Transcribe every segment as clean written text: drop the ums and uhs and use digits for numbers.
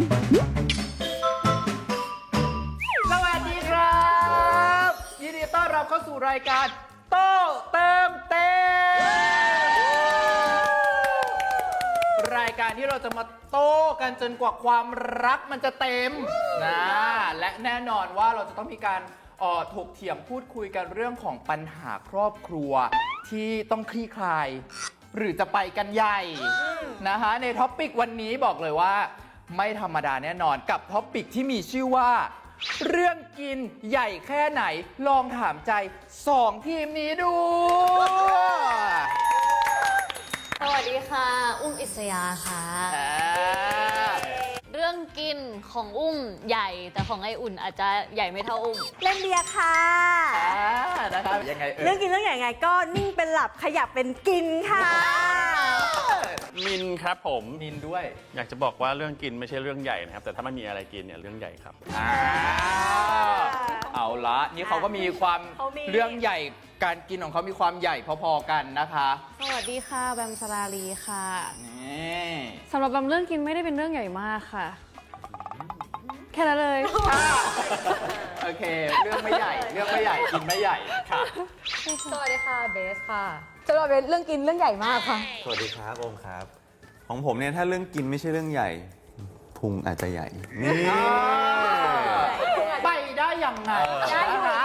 สวัสดีครับยินดีต้อนรับเข้าสู่รายการโต้เติมเต็มรายการที่เราจะมาโต้กันจนกว่าความรักมันจะเต็มนะและแน่นอนว่าเราจะต้องมีการถกเถียงพูดคุยกันเรื่องของปัญหาครอบครัวที่ต้องคลี่คลายหรือจะไปกันใหญ่นะคะในท็อปปิกวันนี้บอกเลยว่าไม่ธรรมดาแน่นอนกับท็อปปิกที่มีชื่อว่าเรื่องกินใหญ่แค่ไหนลองถามใจ2ทีมนี้ดู สวัสดีค่ะ อุ้มอิสยาค่ะเรื่องกินของอุ้มใหญ่แต่ของไออุ่นอาจจะใหญ่ไม่เท่าอุ้ม เล่นเบียร์ค่ะ นะครับยังไง เรื่องกินเรื่องใหญ่ไงก็นิ่งเป็นหลับขยับเป็นกินค่ะ มินครับผม นินด้วย อยากจะบอกว่าเรื่องกินไม่ใช่เรื่องใหญ่นะครับแต่ถ้าไม่มีอะไรกินเนี่ยเรื่องใหญ่ครับ เอาละนี่เขาก็มีความ เขามี เรื่องใหญ่การกินของเขามีความใหญ่พอๆกันนะคะ สวัสดีค่ะแบมสราลีค่ะ นี่ สำหรับแบมเรื่องกินไม่ได้เป็นเรื่องใหญ่มากค่ะ แค่นั้นเลย โอเค เรื่องไม่ใหญ่เรื่องไม่ใหญ่กินไม่ใหญ่ค่ะ สวัสดีค่ะเบสค่ะสำหรับเบสเรื่องกินเรื่องใหญ่มากค่ะ สวัสดีครับโอมครับ ของผมเนี่ยถ้าเรื่องกินไม่ใช่เรื่องใหญ่พุงอาจจะใหญ่นี่ ไปได้ยังไง ได้อยู่ นะคะ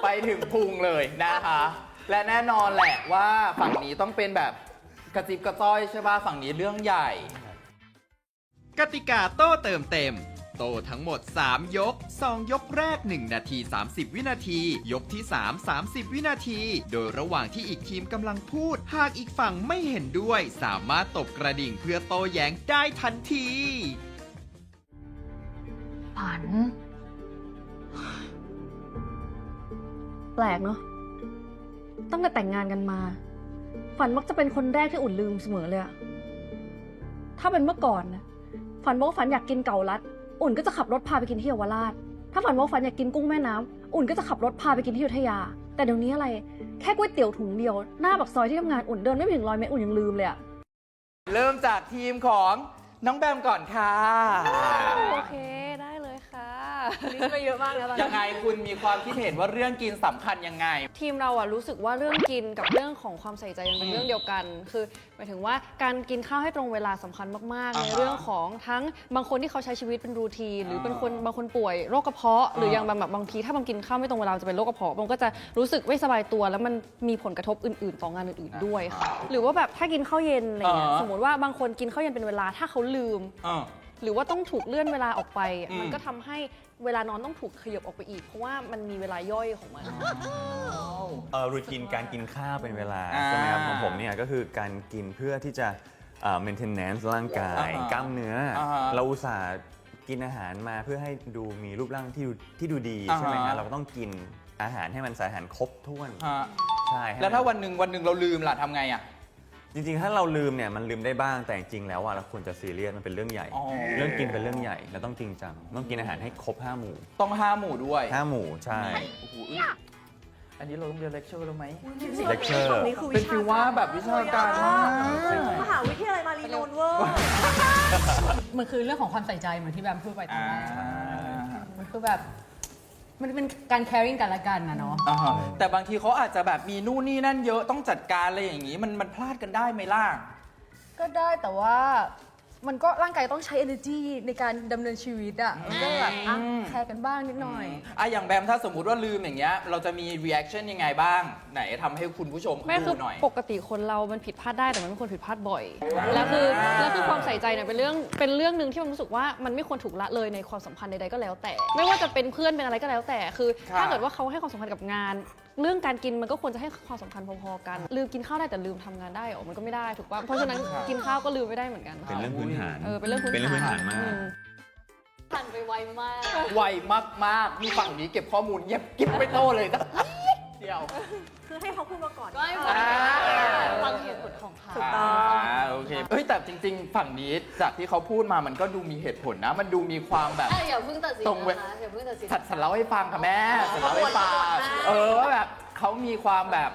ไปถึงพุงเลยนะคะ และแน่นอนแหละว่าฝั่งนี้ต้องเป็นแบบกระจิบกระจ้อยใช่ป่ะฝั่งนี้เรื่องใหญ่ กติกาโต้เติมเต็ม โต้ทั้งหมด 3 ยก 2 ยกแรก 1 นาที 30 วินาที ยกที่ 3 30 วินาที โดยระหว่างที่อีกทีมกำลังพูด หากอีกฝั่งไม่เห็นด้วย สามารถตบกระดิ่งเพื่อโต้แย้งได้ทันที ฝัน แปลกเนาะตั้งแต่แต่งงานกันมา ฝันมักจะเป็นคนแรกที่อุ่นลืมเสมอเลยอะถ้าเป็นเมื่อก่อนนะฝันบอกว่าฝันอยากกินเกาลัด อุ่นก็จะขับรถพาไปกินที่เยาวราช ถ้าฝันบอกว่าฝันอยากกินกุ้งแม่น้ำอุ่นก็จะขับรถพาไปกินที่อยุธยา แต่เดี๋ยวนี้อะไร แค่ก๋วยเตี๋ยวถุงเดียวหน้าปากซอยที่ทำงานอุ่นเดินไม่ถึง100 เมตรอุ่นยังลืมเลยอะ เริ่มจากทีมของน้องแบมก่อนค่ะ โอเคได้เลยค่ะ ลิสต์มาเยอะมากแล้วตอน ยั นี้ งไงคุณมีความคิดเห็นว่าเรื่องกินสำคัญยังไง ทีมเราอะรู้สึกว่าเรื่องกินกับเรื่องของความใส่ใจมันเป็นเรื่องเดียวกัน คือหมายถึงว่าการกินข้าวให้ตรงเวลาสำคัญมากๆ อ่า ใน ฮะ เรื่องของทั้งบางคนที่เขาใช้ชีวิตเป็นรูทีนหรือเป็นคนบางคนป่วยโรคกระเพาะ หรืออย่างแบบบางทีถ้าบางกินข้าวไม่ตรงเวลาจะเป็นโรคกระเพาะมันก็จะรู้สึกไม่สบายตัวแล้วมันมีผลกระทบอื่นๆต่องานอื่นๆด้วยค่ะหรือว่าแบบถ้ากินข้าวเย็นอะไรเงี้ยสมมติว่าบางคนกินข้าวเย็นเป็นเวลาถ้าเขาลืม หรือว่าต้องถูกเลื่อนเวลาออกไป มันก็ทำให้เวลานอนต้องถูกขยับออกไปอีก เพราะว่ามันมีเวลาย่อยของมัน รูทีนการกินข้าวเป็นเวลา อ่า ใช่ไหมครับของผมเนี่ยก็คือการกินเพื่อที่จะmaintenance ร่างกาย อ่าฮะ กล้ามเนื้ออา ฮะ เราอุตส่าห์กินอาหารมาเพื่อให้ดูมีรูปร่างที่ดูดี อ่าฮะ ใช่ไหมฮะเราก็ต้องกินอาหารให้มันสารอาหารครบถ้วน ฮะ ใช่ให้ แล้วถ้า มัน วันหนึ่งเราลืมล่ะทำไงอ่ะ จริงๆ ถ้าเราลืมเนี่ยมันลืมได้บ้างแต่จริงๆแล้วอะเราควรจะซีเรียสมันเป็นเรื่องใหญ่ อ๋อ เรื่องกินเป็นเรื่องใหญ่เราต้องจริงจังต้องกินอาหารให้ครบ5 หมู่ ต้องห้าหมู่ด้วย 5 หมู่ใช่ โอ้โหอุ๊ยอันนี้เราต้องเรียนเลคเชอร์แล้วไหม เลคเชอร์ นี่คือ เป็นฟีลว่าแบบวิชาการมาก มหาวิทยาลัยมารีนนท์เวอร์ มันคือเรื่องของความใส่ใจเหมือนที่แบมพูดไปตอนแรกมันคือแบบมันเป็นการ caring กันและกันนะเนาะ อ่าฮะแต่บางทีเขาอาจจะแบบมีนู่นนี่นั่นเยอะต้องจัดการอะไรอย่างนี้มันพลาดกันได้ไหมล่ะ ก็ได้แต่ว่ามันก็ร่างกายต้องใช้ energy ในการดำเนินชีวิตอ่ะมันก็แบบอ่ะแคร์กันบ้างนิดหน่อย อย่างแบมถ้าสมมุติว่าลืมอย่างเงี้ยเราจะมี reaction ยังไงบ้าง ไหนทำให้คุณผู้ชม ไม่คื ดู อ หน่อย ปกติคนเรามันผิดพลาดได้แต่มันไม่ควรผิดพลาดบ่อย แล้วคือความใส่ใจเนี่ยเป็นเรื่องหนึ่งที่มันรู้สึกว่ามันไม่ควรถูกละเลยในความสัมพันธ์ใดๆก็แล้วแต่ ไม่ว่าจะเป็นเพื่อนเป็นอะไรก็แล้วแต่ คือ ครับ ถ้าเกิดว่าเขาให้ความสำคัญกับงาน เรื่องการกินมันก็ควรจะให้ความสำคัญพอๆกัน ลืมกินข้าวได้แต่ลืมทำงานได้เหรอมันก็ไม่ได้ถูกป่ะเพราะฉะนั้นกินข้าวก็ลืมไม่ได้เหมือนกัน เป็นเรื่องพื้นฐาน เป็นเรื่องพื้น เป็นเรื่องพื้น ฐา ฐาน นมาก ผ่านไปไวมาก ไวมากๆมีฝั่งนี้เก็บข้อมูลเงียบกิ๊บไม่โตเลยนะเดียว คือให้เขาพูดมาก่อน ก็ให้ฟัง อ่า ฟังเหตุผลของเขา ถูกต้อง โอเคเฮ้ยแต่จริง ๆ ฝั่งนี้จากที่เขาพูดมามันก็ดูมีเหตุผลนะ มันดูมีความแบบ อย่าเพิ่งตัดสิน ตรงเว้ย นะคะอย่าเพิ่งตัดสิน ฉันเล่าให้ฟังค่ะแม่ฉันเล่าให้ฟังว่าแบบเขามีความแบบ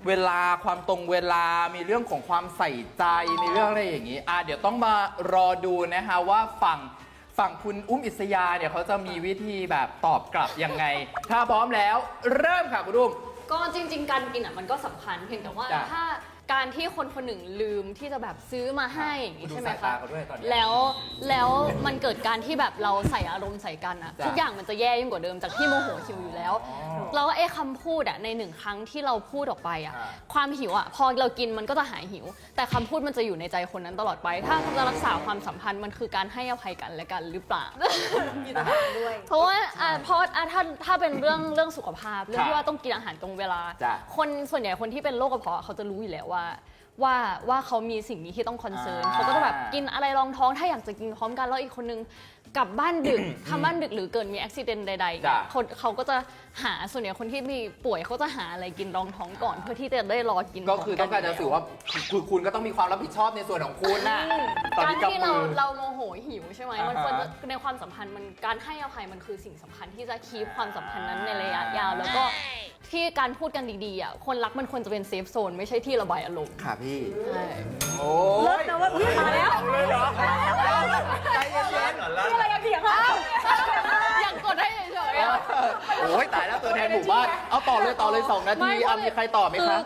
เวลาความตรงเวลามีเรื่องของความใส่ใจมีเรื่องอะไรอย่างนี้เดี๋ยวต้องมารอดูนะคะว่าฝั่งคุณอุ้มอิสยาเนี่ยเขาจะมีวิธีแบบตอบกลับยังไง ถ้าพร้อมแล้วเริ่มค่ะคุณอุ้ม ก็จริง ๆ การกินมันก็สำคัญเพียงแต่ว่า จ้ะ ถ้าการที่คนคนหนึ่งลืมที่จะแบบซื้อมาให้อย่างนี้ ดู ใช่ไหม สาย คะ ตาเขาด้วยตอนเนี้ย แล้วมันเกิดการที่แบบเราใส่อารมณ์ใส่กันอะ จ้ะ ทุกอย่างมันจะแย่ยิ่งกว่าเดิมจากที่โมโหหิวอยู่แล้วแล้วไอ้คำพูดอะในหนึ่งครั้งที่เราพูดออกไปอะความหิวอะพอเรากินมันก็จะหายหิว แต่คำพูดมันจะอยู่ในใจคนนั้นตลอดไป ถ้าจะรักษาความสัมพันธ์มันคือการให้อภัยกันและกันหรือเปล่า มีทหารด้วย เพราะว่าถ้าเป็นเรื่องสุขภาพเรื่องที่ว่าต้องกินอาหารตรงเวลา จ้ะ คนส่วนใหญ่คนที่เป็นโรคกระเพาะเขาจะรู้อยู่แล้วว่าเขามีสิ่งนี้ที่ต้องคอนเซิร์นเขาก็จะแบบกินอะไรรองท้องถ้าอยากจะกินพร้อมกันแล้วอีกคนนึงกลับบ้านดึก ทำบ้านดึกหรือเกิดมีอุบิเหตุใดๆ จ้ะ เขาก็จะหาส่วนใหญ่คนที่มีป่วยเขาจะหาอะไรกินรองท้องก่อน เพื่อที่จะได้รอกิน ก็คือต้องการจะสื่อว่าคุณก็ต้องมีความรับผิดชอบในส่วนของคุณนะตอน การ นี้กับ ที่ มื เรา อ โมโหหิวใช่ไหม อ่าฮะ มันควรจะในความสัมพันธ์มันการให้อภัยมันคือสิ่งสำคัญที่จะคีปความสัมพันธ์นั้นในระยะยาว แล้วก็ที่การพูดกันดีๆอ่ะคนรักมันควรจะเป็นเซฟโซนไม่ใช่ที่ระบายอารมณ์ ค่ะพี่ ใช่ โอ้ เลิศ ย นะว่าอุ๊ยมาแล้ว เลยเหรอใจเย็นๆ อะไรกันเถียงเขา อยากกดให้เฉยๆอะ โอ้ยตายแล้วตัวแทนหมู่บ้านเอาต่อเลย2 นาทีมีใครต่อไหม คือ คะ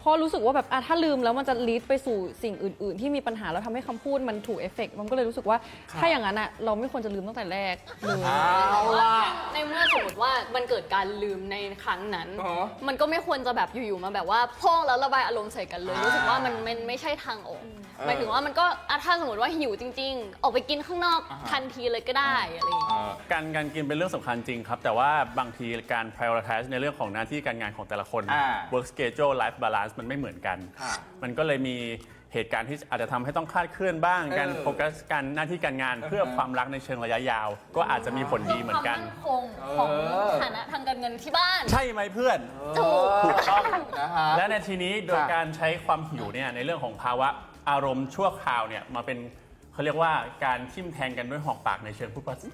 พอรู้สึกว่าแบบถ้าลืมแล้วมันจะลีดไปสู่สิ่งอื่น ๆ ที่มีปัญหาแล้วทำให้คำพูดมันถูกเอฟเฟกต์มันก็เลยรู้สึกว่าถ้าอย่างนั้นอ่ะเราไม่ควรจะลืมตั้งแต่แรกเลย เอาล่ะ ในเมื่อสมมติว่ามันเกิดการลืมในครั้งนั้น อ๋อ มันก็ไม่ควรจะแบบอยู่ๆมาแบบว่าพ่องแล้วระบายอารมณ์ใส่กันเลย รู้สึกว่ามันไม่ใช่ทางออกหมายถึงว่ามันก็ถ้าสมมติว่าหิวจริง ๆ ออกไปกินข้างนอกทันทีเลยก็ได้อะไรอย่างเงี้ย การกินเป็นเรื่องสำคัญจริงครับ แต่ว่าบางทีการ prioritize ในเรื่องของหน้าที่การงานของแต่ละคน work schedule life balance มันไม่เหมือนกัน ค่ะ มันก็เลยมีเหตุการณ์ที่อาจจะทำให้ต้องคลาดเคลื่อนบ้าง การโฟกัสการหน้าที่การงานเพื่อความรักในเชิงระยะยาว ก็อาจจะมีผลดีเหมือนกัน ความมั่นคงของฐานะทางการเงินที่บ้าน ใช่ไหมเพื่อน ถูก ถูกต้อง นะฮะ และในทีนี้โดย ค่ะ การใช้ความหิวเนี่ยในเรื่องของภาวะอารมณ์ชั่วคราวเนี่ยมาเป็นเขาเรียกว่าการทิ่มแทงกันด้วยหอกปากในเชิงพูดภาษา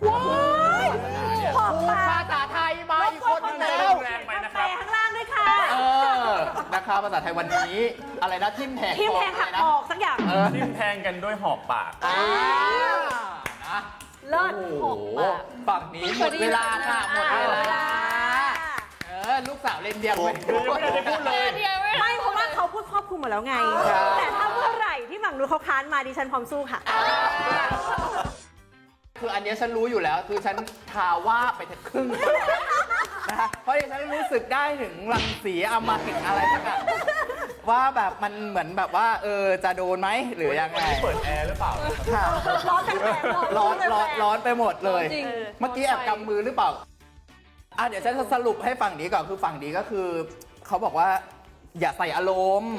ภาษาไทยมาอีกคนหนึงแล้ว แรงไปนะค แปล รับ ข้างล่างด้วยค่ะ นะคะภาษาไทยวันนี้อะไรนะทิมแทง ทีมแทงหักออกสักอย่าง ทิ่มแทงกันด้วยหอกปาก นะ เลิศ โอ้โหฝั่งนี้หมดเวลาค่ะหมดเวลาลูกสาวเล่นเดียวไม่ได้พูดเลย ไม่เพราะว่าเขาพูดครอบคลุมหมดแล้วไง ครับ แต่ถ้าเมื่อไหร่ที่ฝั่งนู้นเขาค้านมาดิฉันพร้อมสู้ค่ะ คืออันเนี้ยฉันรู้อยู่แล้ว คือฉันทาว่าไปถึงครึ่งนะคะเพราะดิฉันรู้สึกได้ถึงรังสีอำมหิตอะไรสักอย่างว่าแบบมันเหมือนแบบว่าจะโดนไหมหรือยังไง เปิดแอร์หรือเปล่า ค่ะ ร้อนกันแปลก ร้อนไปหมดเลย จริง เมื่อกี้แอบกำมือหรือเปล่าเดี๋ยวฉันจะสรุปให้ฝั่งนี้ก่อนคือฝั่งนี้ก็คือเขาบอกว่าอย่าใส่อารมณ์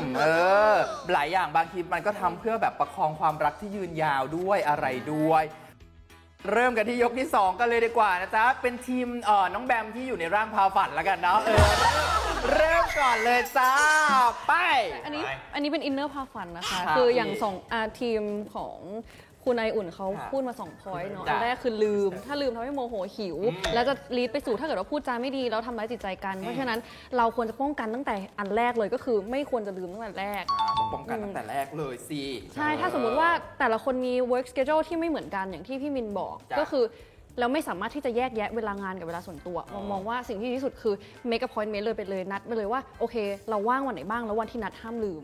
หลายอย่างบางทีมันก็ทำเพื่อแบบประคองความรักที่ยืนยาวด้วยอะไรด้วย เริ่มกันที่ยกที่ 2 กันเลยดีกว่านะจ๊ะ เป็นทีมน้องแบมที่อยู่ในร่างพาฝันแล้วกันเนาะเริ่มก่อนเลยจ้า ไป อันนี้เป็นอินเนอร์พาฝันนะคะ ครับ คืออย่างทีมของคุณนายอุ่นเขา ครับ พูดมา2 point เนาะ จ้ะ อันแรกคือลืม ถ้าลืมทำให้โมโหหิว แล้วจะลีดไปสู่ถ้าเกิดว่าพูดจาไม่ดีแล้วทำร้ายจิตใจกัน เพราะฉะนั้นเราควรจะป้องกันตั้งแต่อันแรกเลยก็คือไม่ควรจะลืมตั้งแต่แรก ป้องกันตั้งแต่แรกเลยสิ ใช่ ถ้าสมมุติว่าแต่ละคนมี work schedule ที่ไม่เหมือนกันอย่างที่พี่มินบอก จ้ะ ก็คือเราไม่สามารถที่จะแยกแยะเวลางานกับเวลาส่วนตัวมองว่าสิ่งที่ดีที่สุดคือ make appointment เลยไปเลยนัดไปเลยว่าโอเค เราว่างวันไหนบ้างแล้ววันที่นัดห้ามลืม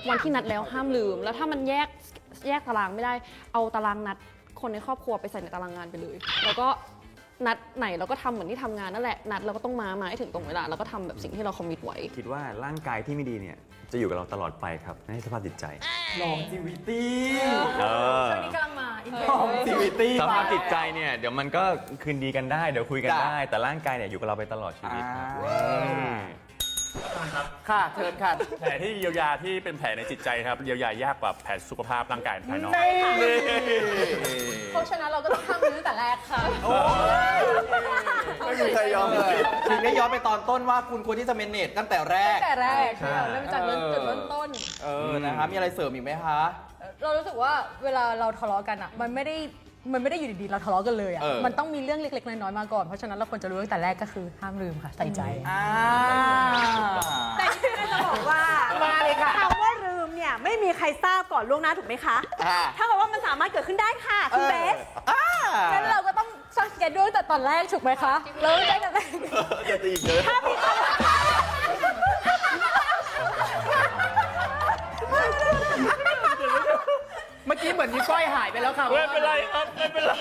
วันที่นัดแล้วห้ามลืม แล้วถ้ามันแยกตารางไม่ได้เอาตารางนัดคนในครอบครัวไปใส่ในตารางงานไปเลย แล้วก็นัดไหนเราก็ทำเหมือนที่ทำงานนั่นแหละนัดเราก็ต้องมาให้ถึงตรงเวลาแล้วก็ทำแบบสิ่งที่เราคอมมิตไว้ คิดว่าร่างกายที่ไม่ดีเนี่ยจะอยู่กับเราตลอดไปครับในสภาพจิตใจ longevity เออ นี่กำลังมาอินเทอร์ longevity สภาพจิตใจเนี่ยเดี๋ยวมันก็คืนดีกันได้เดี๋ยวคุยกัน จ้ะ ได้ แต่ร่างกายเนี่ยอยู่กับเราไปตลอดชีวิตครับ ค่ะเชิญค่ะ แผลที่เยียวยาที่เป็นแผลในจิตใจครับเยียวยายากกว่าแผลสุขภาพร่างกายภายนอก เพราะฉะนั้นเราก็ต้องห้ามลืมตั้งแต่แรกค่ะ ไม่มีใครยอมเลยถึงได้ย้อนไปตอนต้นว่าคุณควรที่จะเมนเนจตั้งแต่แรก แต่แรกเริ่มจากจุดเริ่มต้น นะคะมีอะไรเสริมอีกไหมคะ เรารู้สึกว่าเวลาเราทะเลาะกันอ่ะมันไม่ได้อยู่ดีๆเราทะเลาะกันเลยอ่ะมันต้องมีเรื่องเล็กๆน้อยๆมาก่อนเพราะฉะนั้นเราควรจะรู้ตั้งแต่แรกก็คือห้ามลืมค่ะใส่ใจ อ่า ใครทราบก่อนล่วงหน้าถูกไหมคะ อ่า ถ้าเกิดว่ามันสามารถเกิดขึ้นได้ค่ะคุณเบส งั้นเราก็ต้องสังเกตด้วยแต่ตอนแรกถูกไหมคะเราได้แต่ จะตีเยอะ ถ้ามีคน เมื่อกี้เหมือนนิ้วก้อยหายไปแล้วค่ะ ไม่เป็นไรครับ ไม่เป็นไร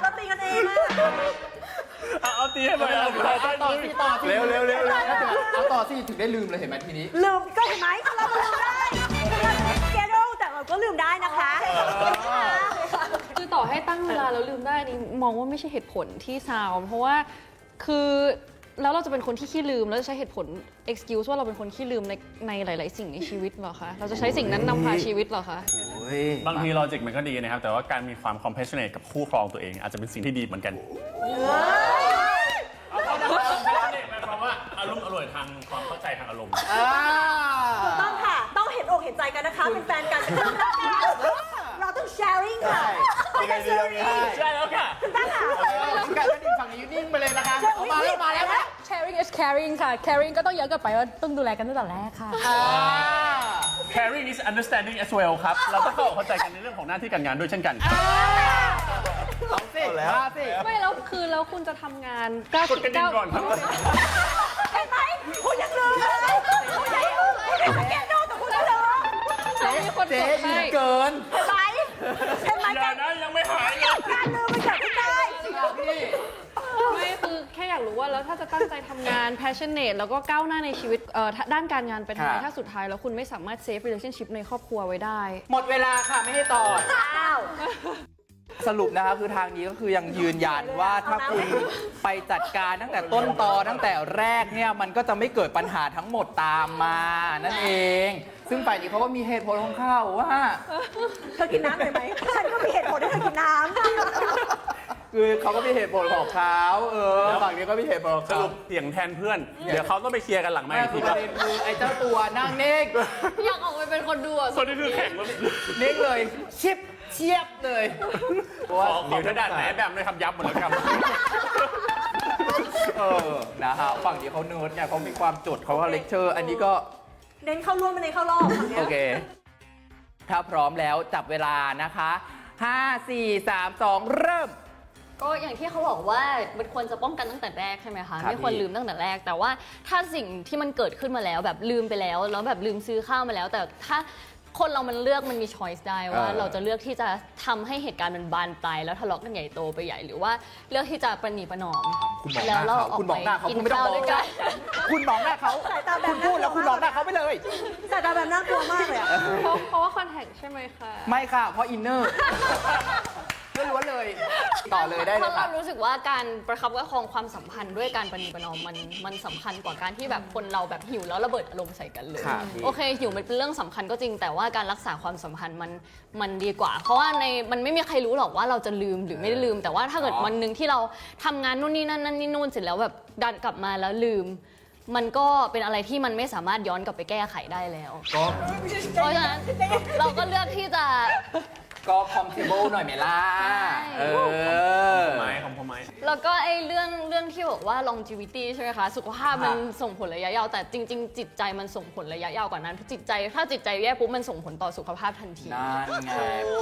เราตีกันเองอะ เอาตีให้หน่อย เอาต่อสิต่อสิ เร็วเร็วเร็วเร็ว เอาต่อสิถึงได้ลืมเลยเห็นไหมทีนี้ ลืมก็เห็นไหมเราลืมได้สเกดูแต่เราก็ลืมได้นะคะ คือต่อให้ตั้งเวลาแล้วลืมได้นี่มองว่าไม่ใช่เหตุผลที่ซาวเพราะว่าคือแล้วเราจะเป็นคนที่ขี้ลืมแล้วจะใช้เหตุผล excuse ว่าเราเป็นคนขี้ลืมในหลาย ๆ สิ่งในชีวิตเหรอคะเราจะใช้สิ่งนั้นนำพาชีวิตเหรอคะ บางทีลอจิกมันก็ดีนะครับ แต่ว่าการมีความ compassionate กับคู่ครองตัวเอง อาจจะเป็นสิ่งที่ดีเหมือนกันเอาความหมายความว่าอารมณ์อร่อยทางความเข้าใจทางอารมณ์ ถูกต้องค่ะ ต้องเห็นอกเห็นใจกันนะคะ เป็นแฟนกันเราต้อง sharing ค่ะต้อง sharing ใช่แล้วค่ะ ได้ค่ะ การกระดิ่งฝั่งนี้นิ่งไปเลยนะคะเอามาแล้วมาแล้ว sharing is caring ค่ะ caring ก็ต้องย้อนกลับไปว่าต้องดูแลกันตั้งแต่แรกค่ะ caring is understanding as well ครับ เราต้องเข้าใจกันในเรื่องของหน้าที่การงานด้วยเช่นกัน เอาสิมาสิ ไม่แล้วคือแล้วคุณจะทำงาน กดกระดิ่งก่อนครับ เห็นไหมคุณยังลืมเลยคุณยังลืมคุณยังสังเกตดูแต่คุณยังลืม มีคน เจ๊ กด ดี ให้ เกิน เห็นไหมเห็นไหม อย่านะยังไม่หายเลย การลืมมันเกิดขึ้นได้ ไม่คือแค่อยากรู้ว่าแล้วถ้าจะตั้งใจทำงาน passionate แล้วก็ก้าวหน้าในชีวิตด้านการงานไปทำไม ค่ะ ถ้าสุดท้ายแล้วคุณไม่สามารถ save relationship ในครอบครัวไว้ได้ หมดเวลาค่ะไม่ให้ต่อ อ้าว สรุปนะคะคือทางนี้ก็คือยังยืนยันว่าถ้าคุณไปจัดการตั้งแต่ต้นตอตั้งแต่แรกเนี่ยมันก็จะไม่เกิดปัญหาทั้งหมดตามมานั่นเอง ซึ่งฝ่ายนี้เขาก็มีเหตุผลของเขาว่า เธอกินน้ำเลยไหมฉันก็มีเหตุผลที่เธอกินน้ำ คือเขาก็มีเหตุผลของเขาฝั่งนี้ก็มีเหตุผลของ ส เขา รุปเถียงแทนเพื่อน เดี๋ยวเขาต้องไปเคลียร์กันหลังไม่ ไม่ อีก คื ที อประเด็นคือไอ้เจ้าตัวนั่งนิ่ง อยากออกไปเป็นคนดูอ่ะ คนนี้คือแข่งแล้ว นิ่งเลยชิบเชียบเลย ขอกระดาษไหนแบบเลยครับยับหมดแล้วครับ นะฮะฝั่งนี้เขาเนิร์ดเนี่ยเขามีความจดเขาก็เลคเชอร์ อันนี้ก็ เน้นเข้าร่วมไม่เน้นเข้ารอบฝั่งเนี้ย โอเค ถ้าพร้อมแล้วจับเวลานะคะ 5 4 3 2 เริ่ม ก็อย่างที่เขาบอกว่ามันควรจะป้องกันตั้งแต่แรกใช่ไหมคะ ครับ ไม่ควร พี่ ลืมตั้งแต่แรก แต่ว่าถ้าสิ่งที่มันเกิดขึ้นมาแล้วแบบลืมไปแล้วแล้วแบบลืมซื้อข้าวมาแล้ว แต่ถ้าคนเรามันเลือกมันมีช้อยส์ได้ว่าเราจะเลือกที่จะทำให้เหตุการณ์มันบานปลายแล้วทะเลาะกันใหญ่โตไปใหญ่หรือว่าเลือกที่จะประนีประนอม คุณมองห แล้ว น้า เรา เขา ออก คุณม ไป องหน้าเขา กิน คุณไม่ต้อง ข้าว มอง ด้วยกัน คุณมองหน้าเขา สายตาแบบ คุณพูดแล้วคุณมองหน้าเขาไปเลย สายตาแบบน่ากลัวมากเลยอะ เพราะว่าคอนแทคใช่ไหมคะ ไม่ค่ะ เพราะอินเนอร์ไม่ล้วนเลย ต่อเลยได้ เพ เลย ราะ ค่ะ เรารู้สึกว่าการประคับประคองความสัมพันธ์ด้วยการประนีประนอมมันสำคัญกว่าการที่แบบคนเราแบบหิวแล้วระเบิดอารมณ์ใส่กันเลย ครับพี่ โอเคหิวมันเป็นเรื่องสำคัญก็จริงแต่ว่าการรักษาความสัมพันธ์มันดีกว่า เพราะว่ามันไม่มีใครรู้หรอกว่าเราจะลืมหรือไม่ได้ลืม แต่ว่าถ้าเกิดวันหนึ่งที่เราทำงานนู่นนี่นั่นนี่นู่นเสร็จแล้วแบบดันกลับมาแล้วลืม มันก็เป็นอะไรที่มันไม่สามารถย้อนกลับไปแก้ไขได้แล้วเพราะฉะนั้นเราก็เลือกที่จะ ก็คอม fortable หน่อยไหมล่ะ ใช่ คอมโพไม แล้วก็ไอ้เรื่องที่บอกว่า longevity ใช่ไหมคะ สุขภาพมันส่งผลระยะยาว แต่จริง ๆ จิตใจมันส่งผลระยะยาวกว่านั้นถ้าจิตใจแย่ปุ๊บมันส่งผลต่อสุขภาพทันที นั่นไง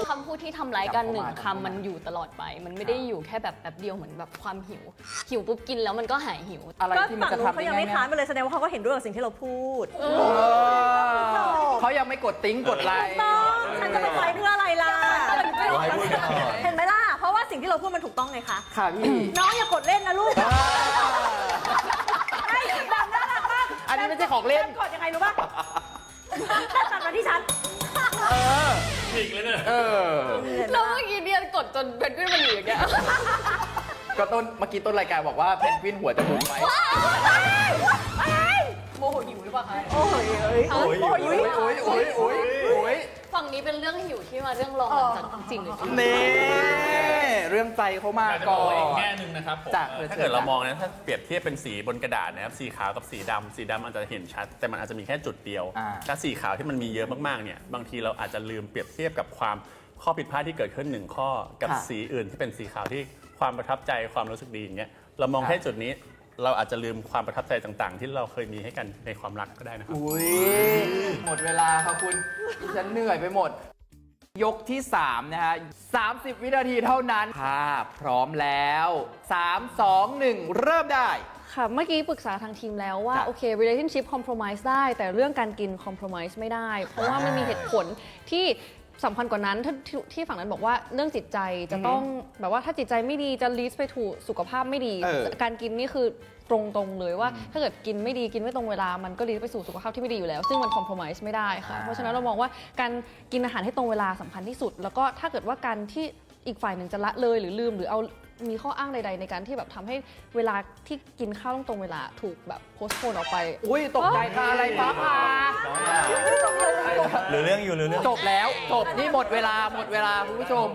คำพูดที่ทำร้ายกันหนึ่ง จำเข้ามา คำมันอยู่ตลอดไป มันไม่ได้อยู่แค่แบบแป๊บเดียวเหมือนแบบความหิวปุ๊บกินแล้วมันก็หายหิว อะไร ก็ ที่มัน ฝั่ง จะ นู้น ทำ เขา ได้ ยังไม่ ง่าย ค้านไปเลยแสดงว่าเขาก็เห็นด้วยกับสิ่งที่เราพูด เขายังไม่กดติ้งกดไลค์ ต้องฉันจะไปไฟเพื่ออะไรล่ะ ให้พูดก่อน เห็นไหมล่ะ เพราะว่าสิ่งที่เราพูดมันถูกต้องไงคะ ค่ะพี่ น้องอย่ากดเล่นนะลูกไอ้แบบน่ารักมาก อันนี้ไม่ใช่ของเล่น กดยังไงรู้ป่ะตัดมาที่ฉัน อีกเลยเนี่ย แล้วเมื่อกี้เนี่ยกดจนเพนกวินมันอยู่อย่างเงี้ย ก็เมื่อกี้ต้นรายการบอกว่าเพนกวินหัวจะบุ๋มไหม โมโหหิวหรือเปล่าคะ โอ้ยเอ้ย โอ้ยโอ้ยโอ้ยโอ้ยโอ้ยโอ้ย ฝั่งนี้เป็นเรื่องหิวที่มาเรื่องรองหลังจากจริงหรือจริง นี่เรื่องใจเขามา อยากจะบ ก่ อ อก ว่าอีก น แง่หนึ่งนะครับผม จ้ะ ถ้าเกิดเรามองนะถ้าเปรียบเทียบเป็นสีบนกระดาษนะครับสีขาวกับสีดำสีดำอาจจะเห็นชัด แต่มันอาจจะมีแค่จุดเดียว อ่า ถ้าสีขาวที่มันมีเยอะมากๆเนี่ยบางทีเราอาจจะลืมเปรียบเทียบกับความข้อผิดพลาดที่เกิดขึ้นหนึ่งข้อกับสีอื่นที่เป็นสีขาวที่ความประทับใจความรู้สึกดีอย่างเงี้ยเรามองแค่จุดนี้ เราอาจจะลืมความประทับใจต่างๆ ที่เราเคยมีให้กันในความรักก็ได้นะครับ อุ้ยหมดเวลาครับคุณดิฉันเหนื่อยไปหมด ยกที่ 3 นะฮะ 30 วินาทีเท่านั้นค่ะพร้อมแล้ว 3 2 1 เริ่มได้ ค่ะ เมื่อกี้ปรึกษาทางทีมแล้วว่า ครับ โอเค relationship compromise ได้ แต่เรื่องการกิน compromise ไม่ได้ เพราะว่ามันมีเหตุผลที่สำคัญกว่านั้นที่ฝั่งนั้นบอกว่าเรื่องจิตใจจะต้องแบบว่าถ้าจิตใจไม่ดีจะ lead ไปถูกสุขภาพไม่ดี การกินนี่คือตรงๆเลยว่าถ้าเกิดกินไม่ดีกินไม่ตรงเวลามันก็ lead ไปสู่สุขภาพที่ไม่ดีอยู่แล้ว ซึ่งมัน compromise ไม่ได้ค่ะ เพราะฉะนั้นเรามองว่าการกินอาหารให้ตรงเวลาสำคัญที่สุด แล้วก็ถ้าเกิดว่าการที่อีกฝ่ายหนึ่งจะละเลยหรือลืมหรือเอามีข้ออ้างใด ๆ ในการที่แบบทำให้เวลาที่กินข้าวตรงเวลาถูกแบบโพสต์โพนออกไป อุ้ยตกใจค่ะอะไรฟ้าผ่า หรือเรื่องอยู่หรือเรื่อง จบแล้วจบนี่หมดเวลาคุณผู้ชม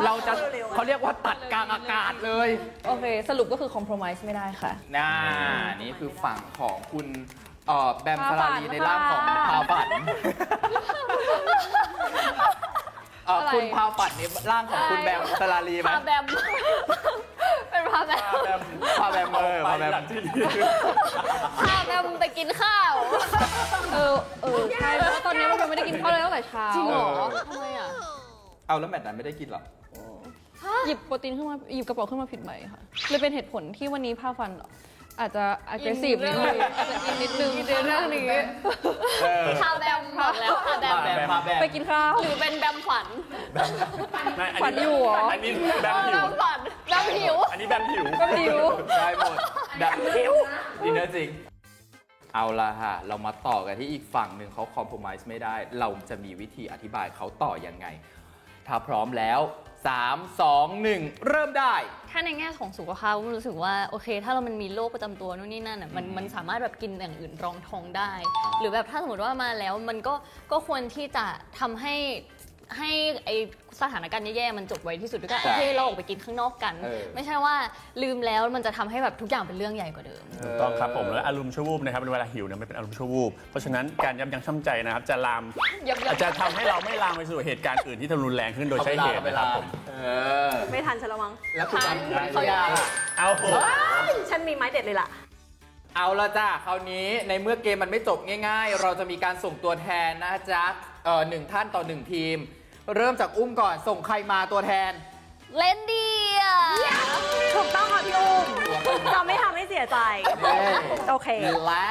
เราจะเขาเรียกว่าตัดกลางอากาศเลย โอเค สรุปก็คือ compromise ไม่ได้ค่ะ นี่คือฝั่งของคุณแบมสลาลีในร่างของพาฝัน อะไร คุณพาฝันในร่างของคุณแบมสลาลีไหม พาแบม เป็นพาแบม พาแบมพาแบม พาแบมไปกินข้าว ใช่เพราะว่าตอนนี้มันยังไม่ได้กินข้าวเลยตั้งแต่เช้า จริงเหรอ ทำไมอ่ะ เอาแล้วแมตช์นั้นไม่ได้กินเหรอ หยิบโปรตีนขึ้นมา หยิบกระเป๋าขึ้นมาผิดใบค่ะ เลยเป็นเหตุผลที่วันนี้พาฟันอาจจะ aggressive นิดนึงอาจจะอินนิดนึงในเรื่องนี้ พาแบมบอกแล้วพาแบม พาแบม ไปกินข้าว หรือเป็นแบมฝัน ขวัญอยู่เหรอ อันนี้แบมหิ แบ ว มฝันแบมหิว อันนี้แบมหิว ก็หิว ได้หมดแบบดินเนอร์จริง เอาละฮะ เรามาต่อกันที่อีกฝั่งหนึ่งเขาคอม p r o m i s e ไม่ได้ เราจะมีวิธีอธิบายเขาต่อยังไง ถ้าพร้อมแล้ว 3 2 1 เริ่มได้ ถ้าในแง่ของสุขภาพผมรู้สึกว่าโอเค ถ้าเรามันมีโรคประจำตัวนู่นนี่นั่นอ่ะมันสามารถแบบกินอย่างอื่นรองท้องได้ หรือแบบถ้าสมมติว่ามาแล้วมันก็ควรที่จะทำให้ไอสถานการณ์แย่ๆมันจบไวที่สุดด้วยกัน ใช่ โอเคเราออกไปกินข้างนอกกัน ไม่ใช่ว่าลืมแล้วมันจะทำให้แบบทุกอย่างเป็นเรื่องใหญ่กว่าเดิม ถูกต้องครับผมแล้วอารมณ์ชั่ววูบนะครับเวลาหิวเนี่ยมันเป็นอารมณ์ชั่ววูบเพราะฉะนั้นการยับยั้งชั่งใจนะครับจะลามอาจจะทำให้เราไม่ลามไปสู่เหตุการณ์อื่นที่ทำรุนแรงขึ้นโดยใช้เหตุนะครับผม ไม่ทันฉันละมั้ง แล้วคุณ ทัน เขาอยาก เอา ฉันมีไม้เด็ดเลยล่ะ เอาละจ้าคราวนี้ในเมื่อเกมมันไม่จบง่ายๆ เราจะมีการส่งตัวแทนนะจ๊ะ1 ท่านต่อ 1 ทีม เริ่มจากอุ้มก่อนส่งใครมาตัวแทน เล่นดีอ่ะ ถูกต้องค่ะพี่อุ้มจะไม่ทำให้เสียใจ โอเค และ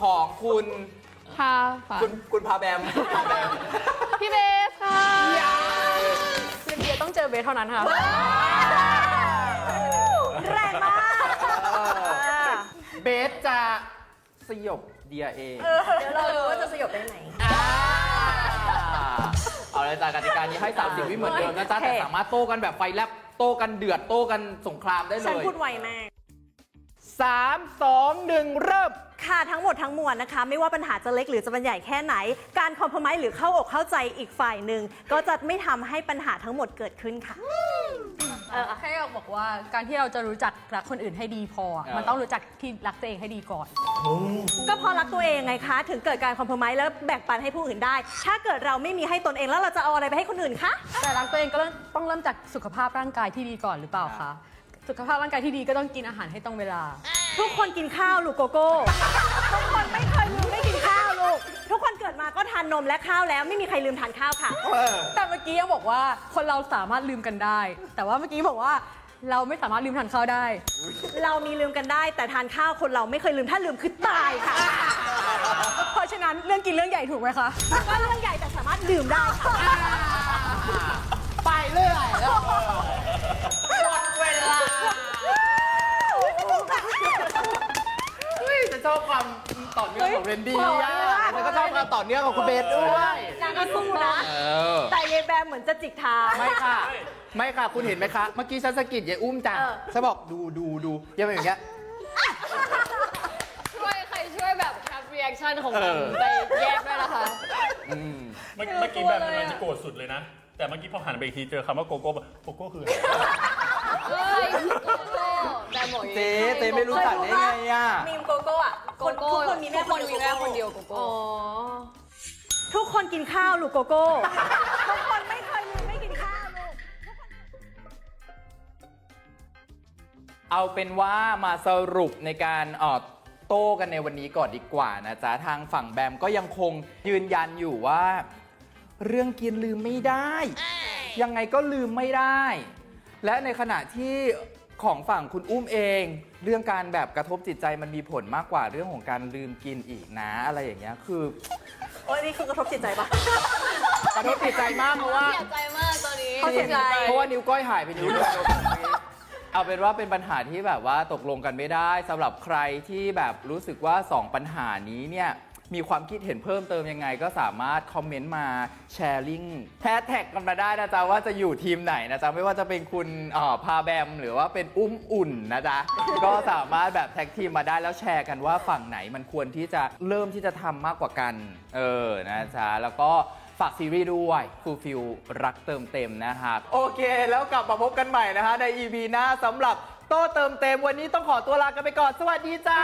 ของคุณ พาฝัน คุณพาแบม พี่เบสค่ะลินเดียต้องเจอเบสเท่านั้นค่ะ แรงมาก เบสจะสยบเดียเอง เดี๋ยวเราดูว่าจะสยบได้ไหน เอาเลยจ้ากติกานี้ให้ 30 วิเหมือนเดิมนะจ๊ะ โอเค แต่สามารถโต้กันแบบไฟแลบโต้กันเดือดโต้กันสงครามได้เล ฉัน ย พูดไวมาก 3 2 1 เริ่ม ค่ะทั้งหมดทั้งมวลนะคะ ไม่ว่าปัญหาจะเล็กหรือจะเป็นใหญ่แค่ไหน การคอมเพลมไหรือเข้าอกเข้าใจอีกฝ่ายหนึ่งก็จะไม่ทำให้ปัญหาทั้งหมดเกิดขึ้นค่ะ แค่อยากบอกว่าการที่เราจะรู้จักรักคนอื่นให้ดีพออะมันต้องรู้จักที่รักตัวเองให้ดีก่อน ก็เพอรักตัวเองไงคะ ถึงเกิดการคอมเพลมไแล้วแบ่งปันให้ผู้อื่นได้ ถ้าเกิดเราไม่มีให้ตนเองแล้วเราจะเอาอะไรไปให้คนอื่นคะ แต่รักตัวเองก็ต้องเริ่มจากสุขภาพร่างกายที่ดีก่อนหรือเปล่าคะ สุขภาพร่างกายที่ดีก็ต้องกินอาหารให้ตรงเวลา ทุกคนกินข้าวลูกโกโก้ ทุกคนไม่เคยลืมไม่กินข้าวลูก ทุกคนเกิดมาก็ทานนมและข้าวแล้วไม่มีใครลืมทานข้าวค่ะ แต่เมื่อกี้ยังบอกว่าคนเราสามารถลืมกันได้ แต่ว่าเมื่อกี้บอกว่าเราไม่สามารถลืมทานข้าวได้ เรามีลืมกันได้แต่ทานข้าวคนเราไม่เคยลืมถ้าลืมคือตายค่ะ เพราะฉะนั้นเรื่องกินเรื่องใหญ่ถูกไหมคะ ก็เรื่องใหญ่แต่สามารถลืมได้ค่ะ ไปเรื่อยแล้วหมดเวลาจะชอบความต่อเนื่องของเรนดี้อ่ะแล้วก็ชอบความต่อเนื่องของคุณเบสด้วย นางก็สู้นะ แต่เยายแบมเหมือนจะจิกทาง ไม่ค่ะ ไม่ค่ะ คุณเห็นไหมคะ เมื่อกี้ฉันสะกิดยายอุ้มจ้ะฉันบอกดูยังเป็นอย่างเงี้ย ใครช่วยแบบแคปรีแอคชั่นของมันไปแยกด้วยนะคะ เมื่อกี้แบบมันจะโกรธสุดเลยนะ แต่เมื่อกี้พอหันไปอีกทีเจอคำว่าโกโก้โกโก้คืออะไร เฮ้ยโกโก้แต่หมด เจ๊ไม่รู้จักได้ไงอ่ะ มีมโกโก้อะ โกโก้ ทุกคนมีแม่ ทุกคนมีแม่คนเดียวโกโก้ ทุกคนกินข้าวลูกโกโก้ ทุกคนไม่เคยลืมไม่กินข้าวลูก เอาเป็นว่ามาสรุปในการโต้กันในวันนี้ก่อนดีกว่านะจ๊ะทางฝั่งแบมก็ยังคงยืนยันอยู่ว่า เรื่องกินลืมไม่ได้ ยังไงก็ลืมไม่ได้ และในขณะที่ของฝั่งคุณอุ้มเอง เรื่องการแบบกระทบจิตใจมันมีผลมากกว่าเรื่องของการลืมกินอีกนะอะไรอย่างเงี้ยคือ โอ้ยนี่คือกระทบจิตใจปะ กระทบจิตใจมากเพราะว่า เสียใจมากตอนนี้ เขาเสียใจ เพราะว่านิ้วก้อยหายไปนิ้วนึงเอาเป็นว่าเป็นปัญหาที่แบบว่าตกลงกันไม่ได้สำหรับใครที่แบบรู้สึกว่า 2 ปัญหานี้เนี่ยมีความคิดเห็นเพิ่มเติมยังไงก็สามารถคอมเมนต์มาแชร์ลิงก์แฮชแท็กกันมาได้นะจ๊ะว่าจะอยู่ทีมไหนนะจ๊ะไม่ว่าจะเป็นคุณพาแบมหรือว่าเป็นอุ้มอุ่นนะจ๊ะ ก็สามารถแบบแท็กทีมมาได้แล้วแชร์กันว่าฝั่งไหนมันควรที่จะเริ่มที่จะทำมากกว่ากันนะจ๊ะแล้วก็ฝากซีรีส์ด้วยฟูลฟิลรักเติมเต็มนะฮะโอเคแล้วกลับมาพบกันใหม่นะคะใน EP หน้าสำหรับโต้เติมเต็มวันนี้ต้องขอตัวลากันไปก่อนสวัสดีจ้า